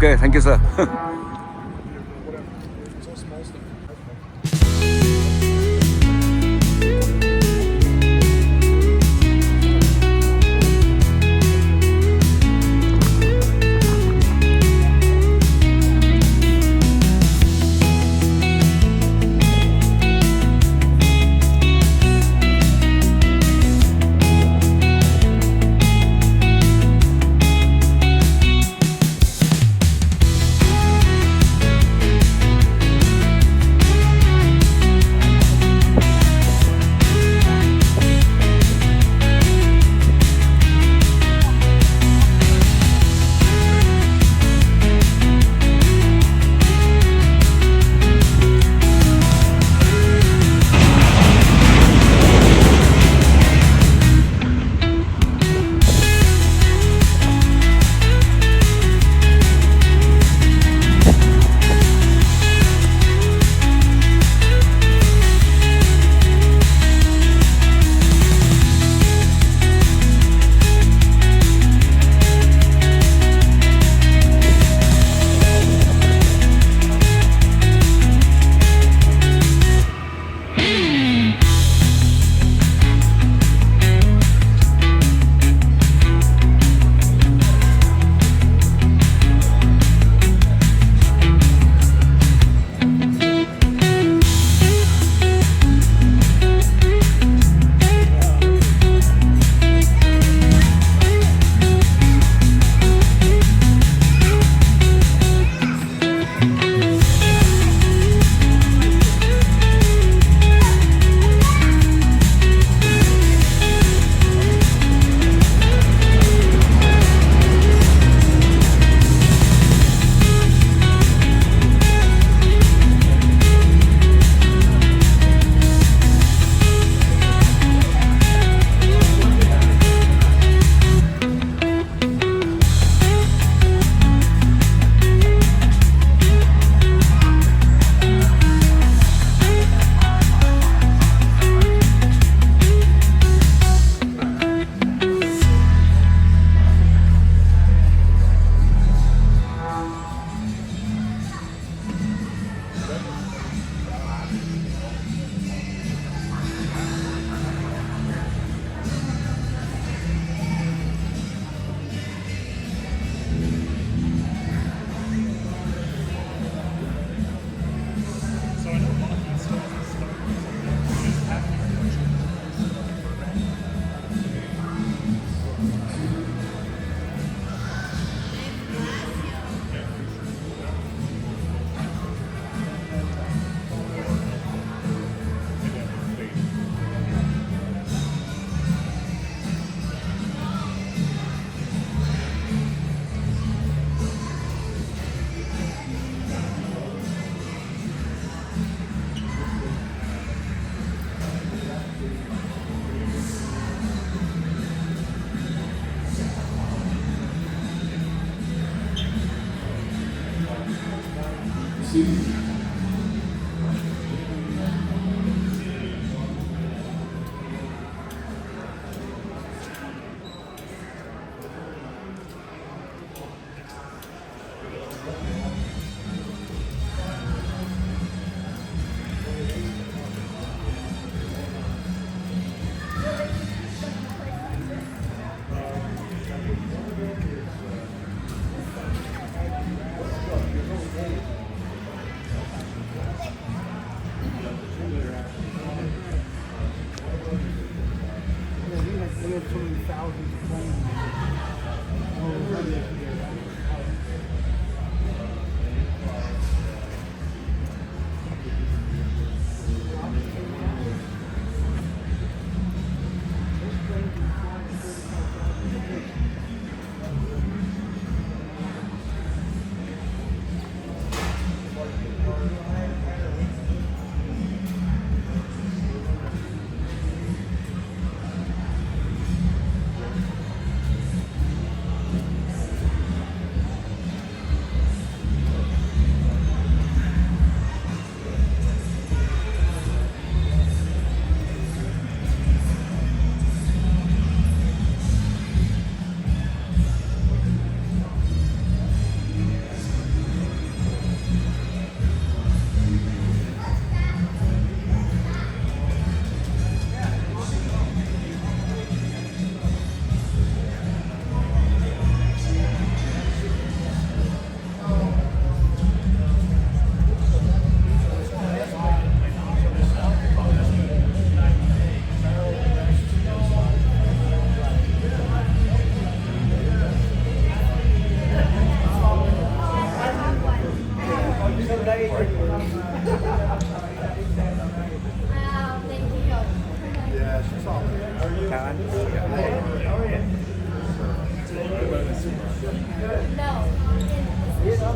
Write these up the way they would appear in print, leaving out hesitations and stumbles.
Okay, thank you, sir.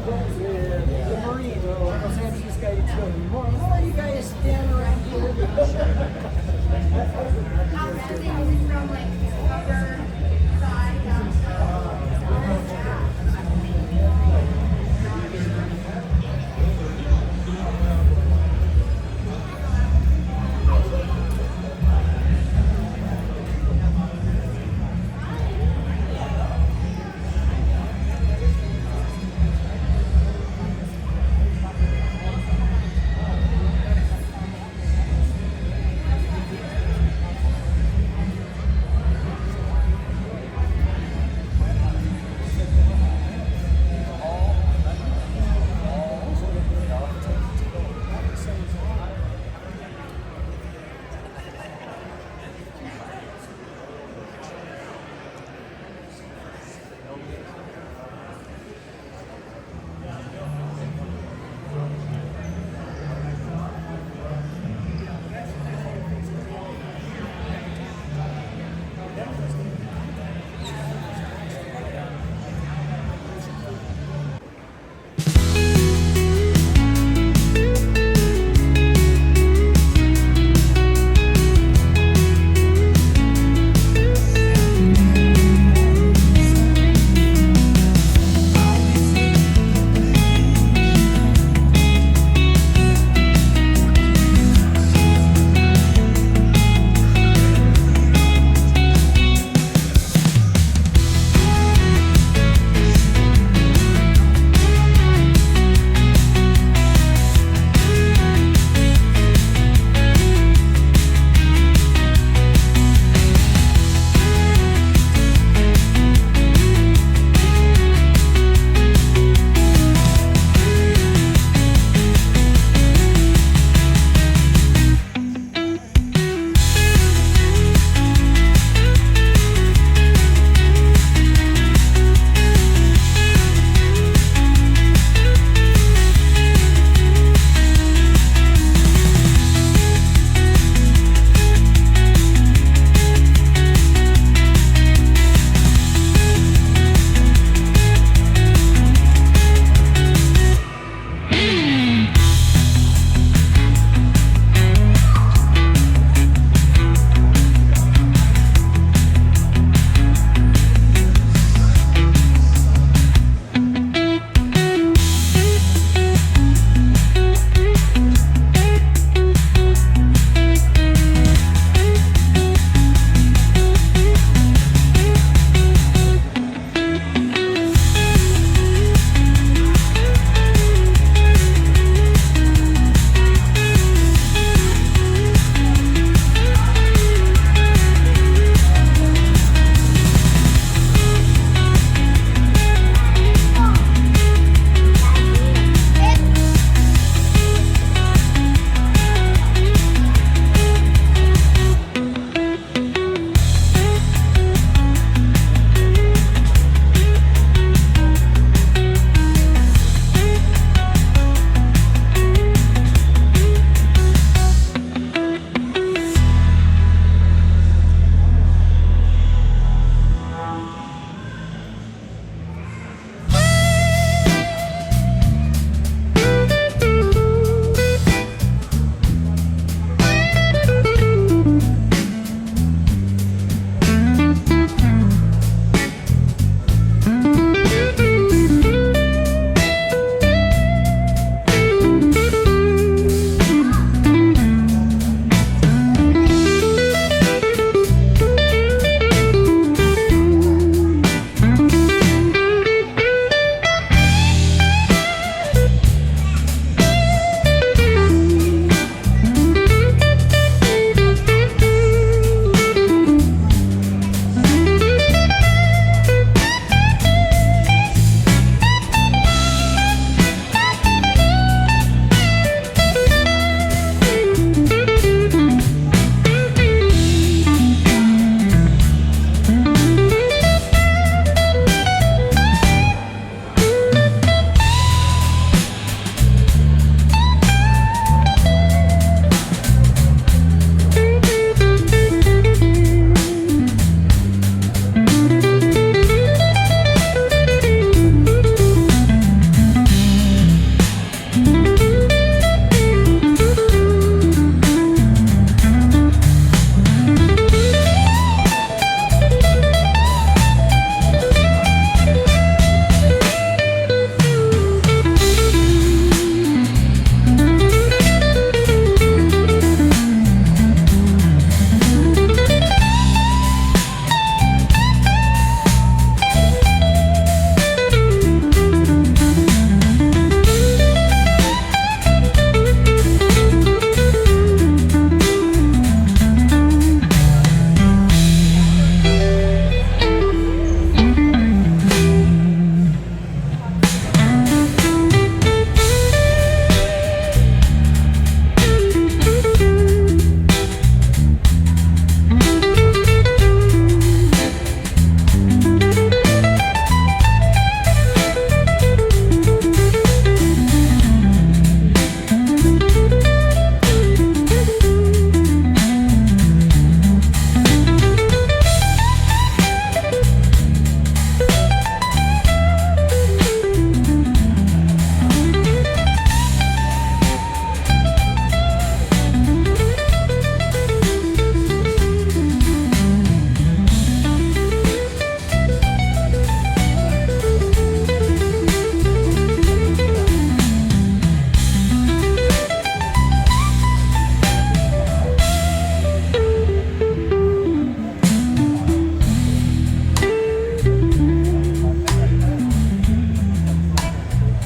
the Marine, Los Angeles guy children. More you guys stand around here. From like upper side down.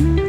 All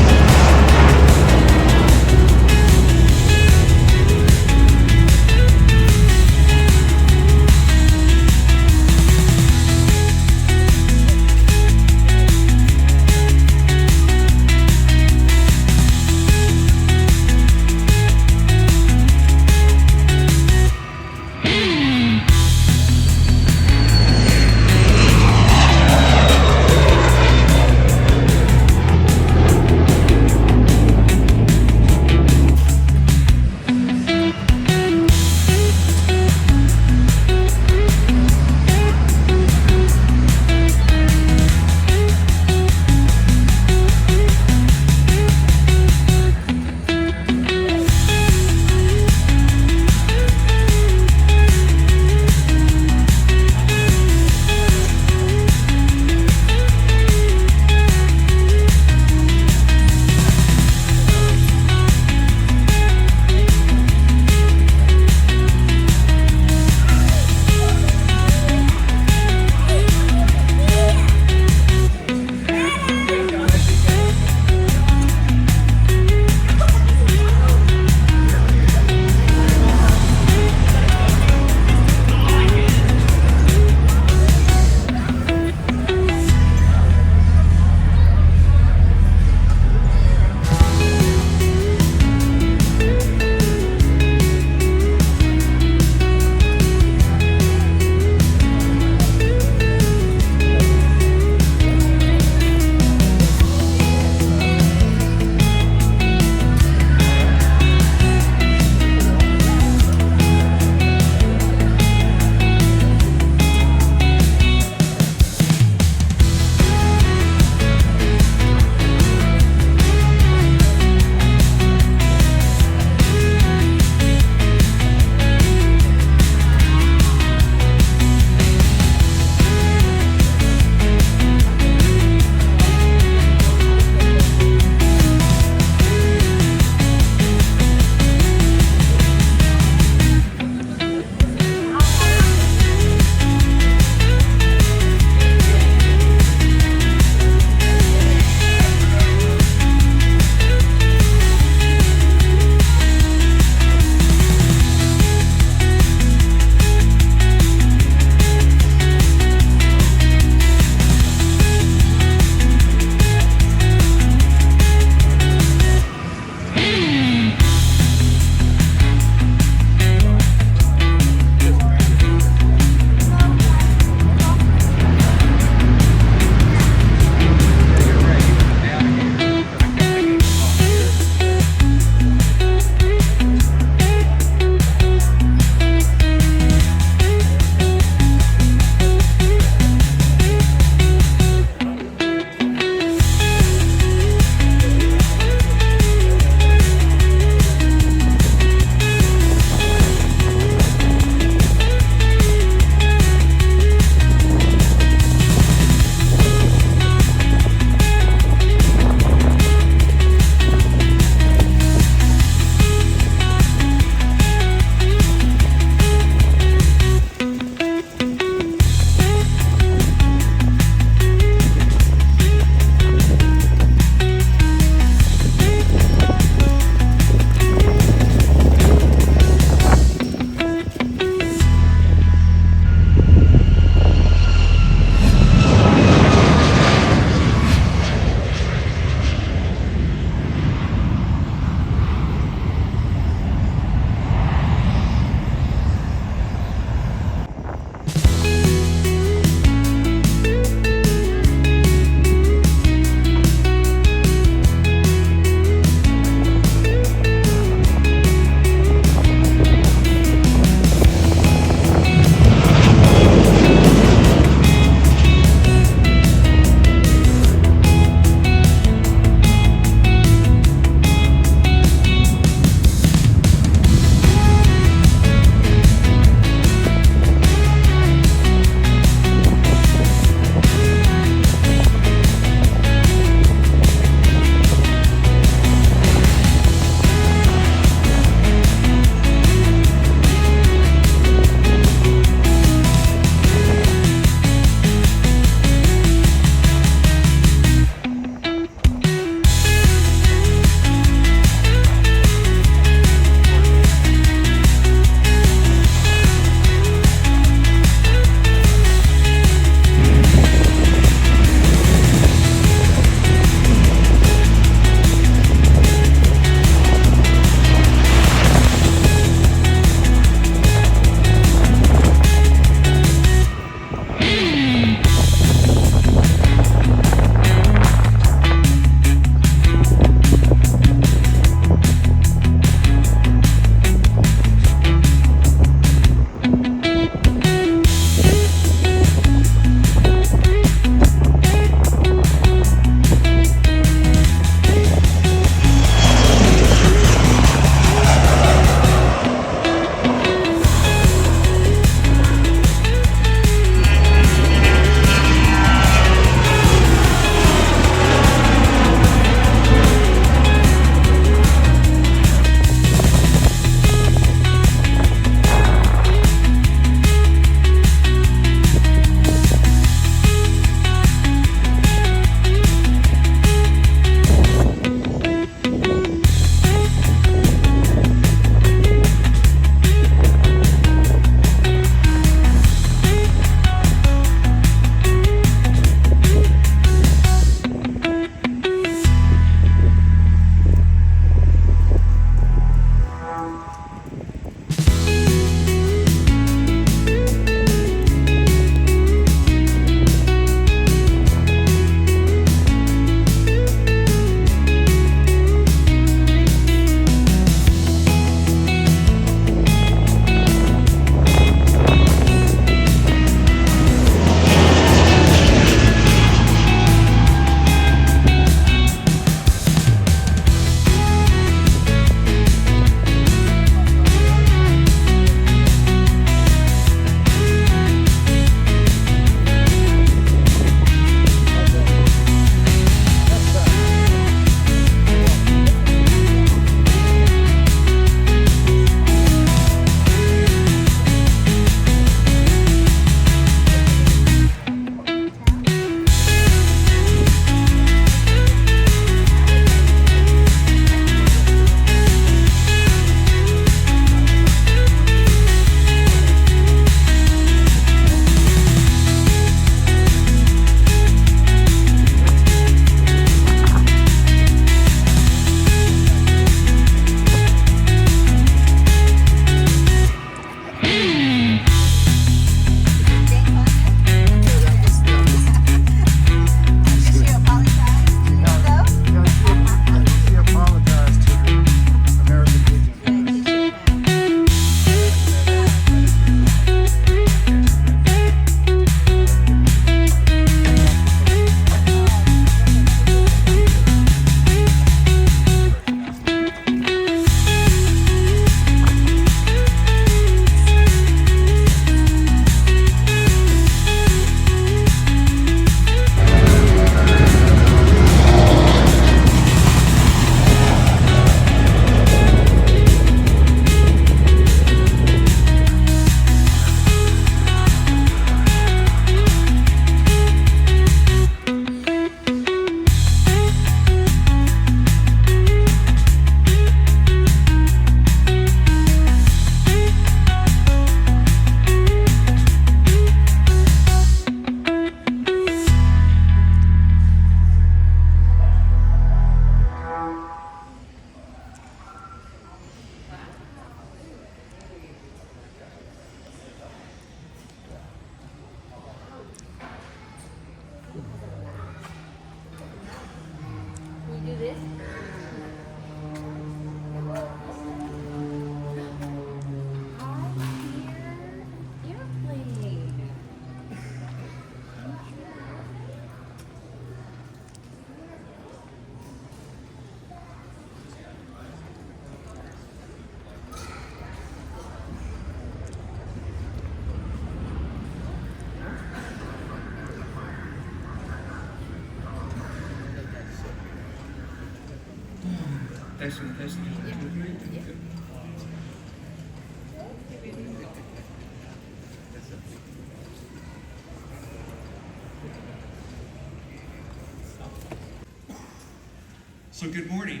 So good morning.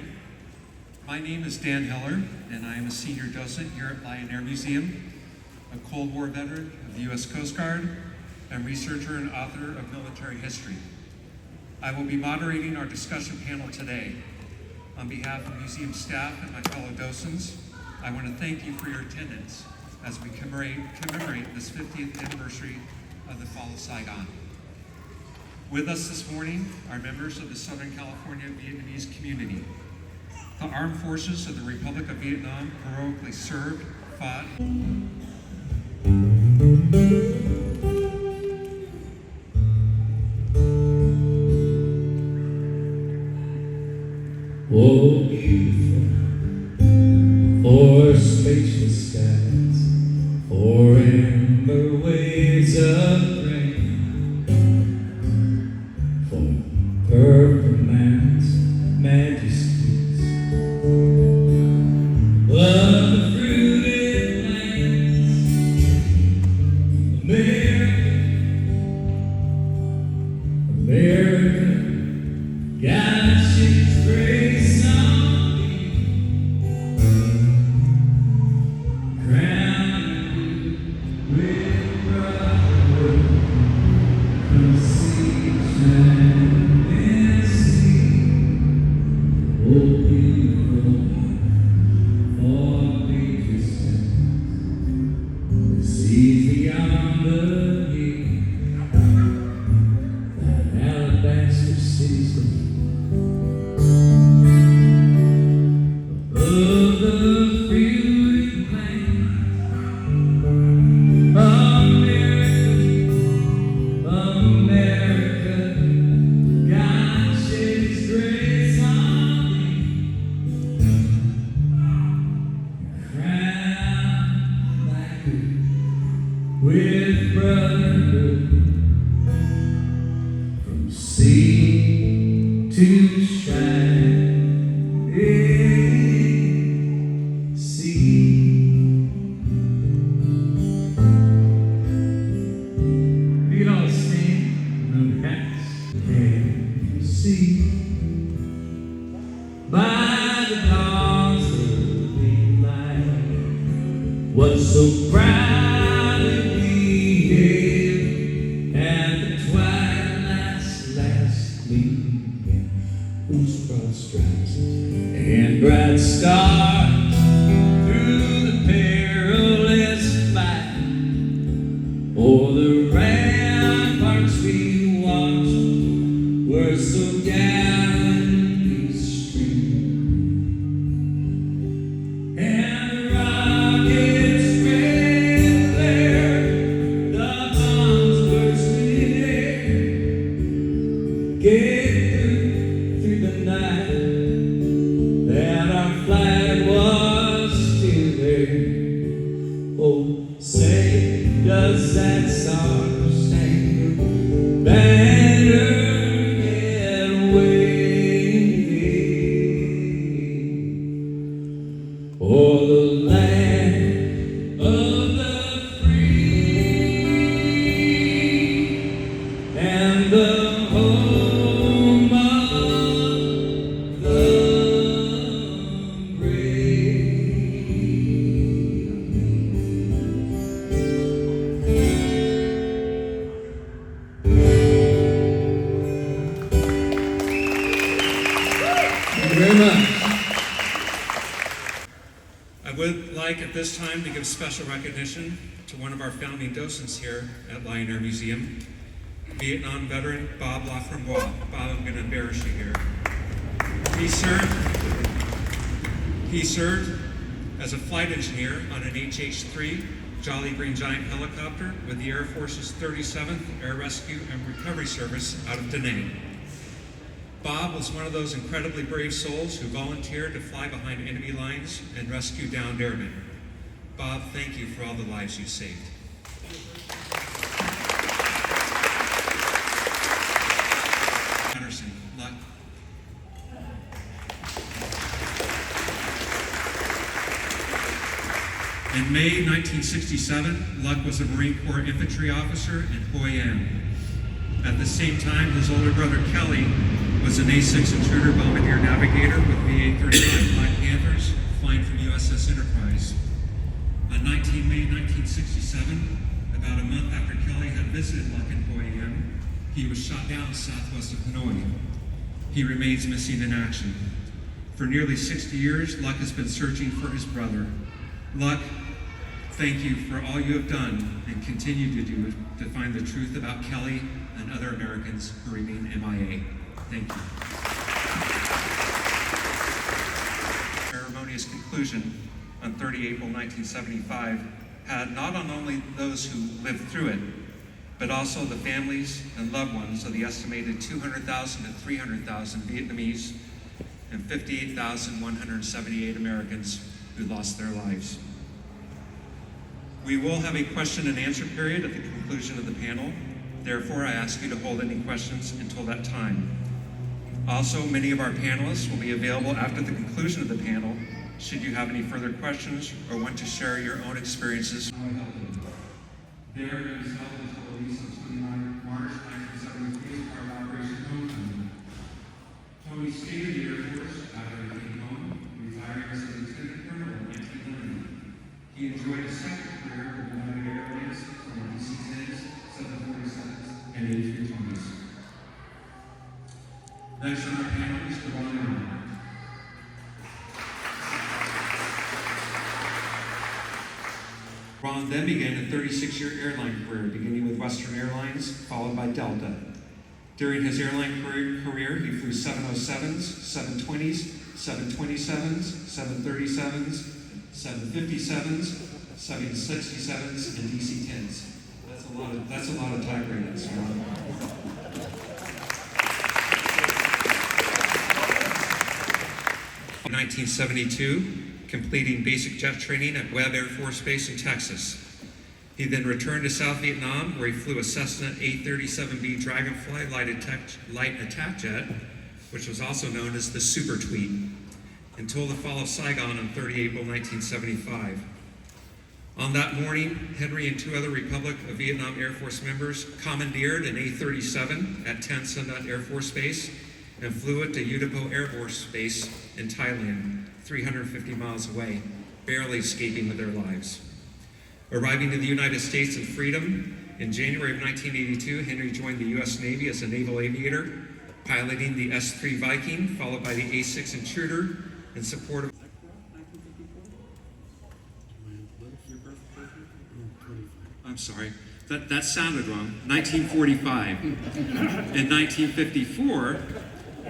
My name is Dan Heller, and I am a senior docent here at Lion Air Museum, a Cold War veteran of the U.S. Coast Guard, and researcher and author of military history. I will be moderating our discussion panel today. On behalf of museum staff and my fellow docents, I want to thank you for your attendance as we commemorate this 50th anniversary of the fall of Saigon. With us this morning are members of the Southern California Vietnamese community. The armed forces of the Republic of Vietnam heroically served, fought, oh, beautiful, for spacious skies, for amber waves of rain, for purple man's majesties, of the fruited lands, America, God sheds grace on thee, crowned with brotherhood, from sea and sea. Oh, beautiful, for pages the seas beyond the sea, that alabaster city's above the fruited plains, America, God shed His grace on thee, crowned like who with brotherhood, from sea to shining sea. We can all sing on the cats. Can you see by the dawn's early light what so proudly hailed at the twilight's last gleam, whose broad stripes and bright stars through the perilous fight o'er the ramparts we watched were so gallantly streamed, and the rockets red flare, the bombs burst midair, gave through the night that our flag was still there. Oh, say, does that star-spangled banner yet wave o'er the land of the free and the home of the Thank you very much. I would like at this time to give special recognition to one of our founding docents here at Lion Air Museum, Vietnam veteran Bob Laframboise. Bob, I'm going to embarrass you here. He served as a flight engineer on an HH-3 Jolly Green Giant helicopter with the Air Force's 37th Air Rescue and Recovery Service out of Da Nang. Bob was one of those incredibly brave souls who volunteered to fly behind enemy lines and rescue downed airmen. Bob, thank you for all the lives you saved. Anderson, Luck. In May 1967, Luck was a Marine Corps infantry officer in Hoi An. At the same time, his older brother Kelly was an A-6 intruder bombardier navigator with VA-35 Black Panthers flying from USS Enterprise. On May 1967, about a month after Kelly had visited Luck in Hoi An, he was shot down southwest of Hanoi. He remains missing in action. For nearly 60 years, Luck has been searching for his brother. Luck, thank you for all you have done and continue to do to find the truth about Kelly and other Americans who remain MIA. Thank you. Ceremonious conclusion on 30 April 1975 had not only those who lived through it, but also the families and loved ones of the estimated 200,000 to 300,000 Vietnamese and 58,178 Americans who lost their lives. We will have a question and answer period at the conclusion of the panel. Therefore, I ask you to hold any questions until that time. Also, many of our panelists will be available after the conclusion of the panel should you have any further questions or want to share your own experiences. There is held until release on 29 March 1973 as part of Operation Homecoming. Tony stayed in the Air Force after he came home, retiring as a lieutenant colonel in 1990. He enjoyed a second career with United Airlines on the DC-10s, 747s, and A320s. Next on our panel is Ron. Ron then began a 36-year airline career, beginning with Western Airlines, followed by Delta. During his airline career, he flew 707s, 720s, 727s, 737s, 757s, 767s, and DC-10s. That's a lot of type ratings, Ron. In 1972, completing basic jet training at Webb Air Force Base in Texas. He then returned to South Vietnam, where he flew a Cessna A-37B Dragonfly light attack jet, which was also known as the Super Tweet, until the fall of Saigon on 30 April 1975. On that morning, Henry and two other Republic of Vietnam Air Force members commandeered an A-37 at Tan Son Nhut Air Force Base and flew it to Udapo Air Force Base in Thailand, 350 miles away, barely escaping with their lives. Arriving in the United States in freedom, in January of 1982, Henry joined the U.S. Navy as a naval aviator, piloting the S-3 Viking, followed by the A-6 Intruder, in support of... I'm sorry, that sounded wrong. 1945. In 1954,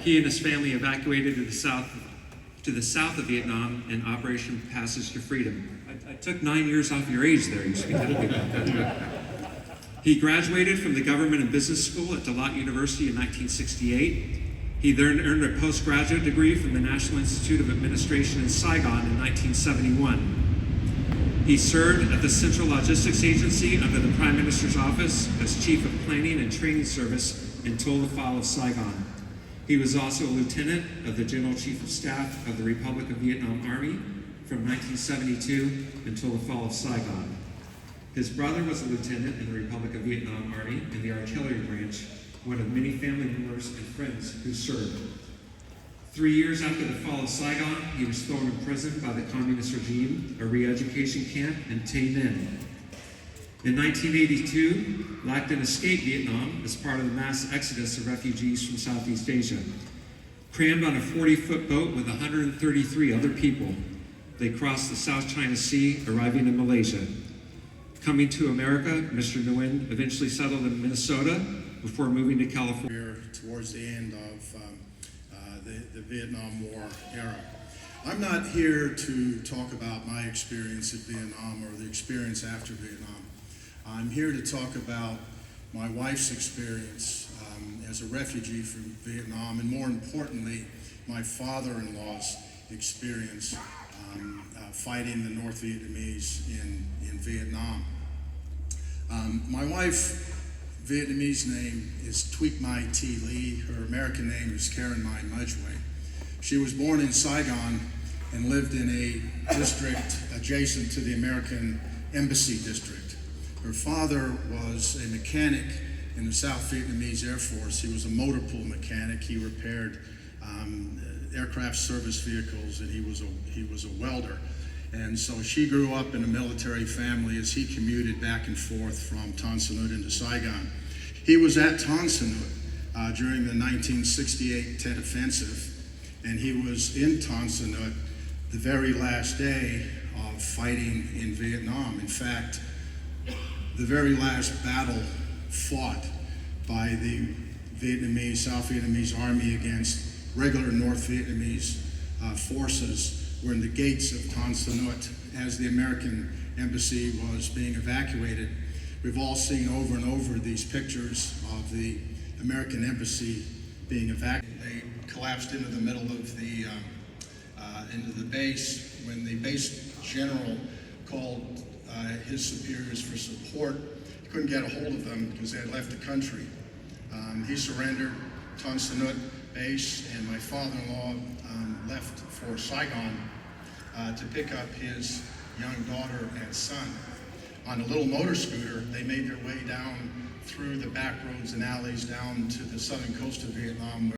he and his family evacuated to the south of Vietnam in Operation Passage to Freedom. I took 9 years off your age there. You should be happy about that. He graduated from the Government and Business School at Deloitte University in 1968. He then earned a postgraduate degree from the National Institute of Administration in Saigon in 1971. He served at the Central Logistics Agency under the Prime Minister's Office as Chief of Planning and Training Service until the fall of Saigon. He was also a lieutenant of the General Chief of Staff of the Republic of Vietnam Army from 1972 until the fall of Saigon. His brother was a lieutenant in the Republic of Vietnam Army in the artillery branch, one of many family members and friends who served. 3 years after the fall of Saigon, he was thrown in prison by the communist regime, a re-education camp in Tay Ninh. In 1982, Lac Dinh escaped Vietnam as part of the mass exodus of refugees from Southeast Asia. Crammed on a 40-foot boat with 133 other people, they crossed the South China Sea, arriving in Malaysia. Coming to America, Mr. Nguyen eventually settled in Minnesota before moving to California. We're towards the end of the Vietnam War era. I'm not here to talk about my experience at Vietnam or the experience after Vietnam. I'm here to talk about my wife's experience as a refugee from Vietnam, and more importantly, my father-in-law's experience fighting the North Vietnamese in Vietnam. My wife, Vietnamese name is Thuy Mai Thi Lee. Her American name is Karen Mai Mudgway. She was born in Saigon and lived in a district adjacent to the American Embassy District. Her father was a mechanic in the South Vietnamese Air Force. He was a motor pool mechanic. He repaired aircraft service vehicles, and he was a welder. And so she grew up in a military family as he commuted back and forth from Tan Son Nhut into Saigon. He was at Tan Son Nhut during the 1968 Tet Offensive, and he was in Tan Son Nhut the very last day of fighting in Vietnam. In fact, the very last battle fought by the South Vietnamese army against regular North Vietnamese forces were in the gates of Tan Son Nhut as the American embassy was being evacuated. We've all seen over and over these pictures of the American embassy being evacuated. They collapsed into the middle of into the base when the base general called his superiors for support. He couldn't get a hold of them because they had left the country. He surrendered Tan Son Nhut base, and my father-in-law left for Saigon to pick up his young daughter and son. On a little motor scooter, they made their way down through the back roads and alleys down to the southern coast of Vietnam,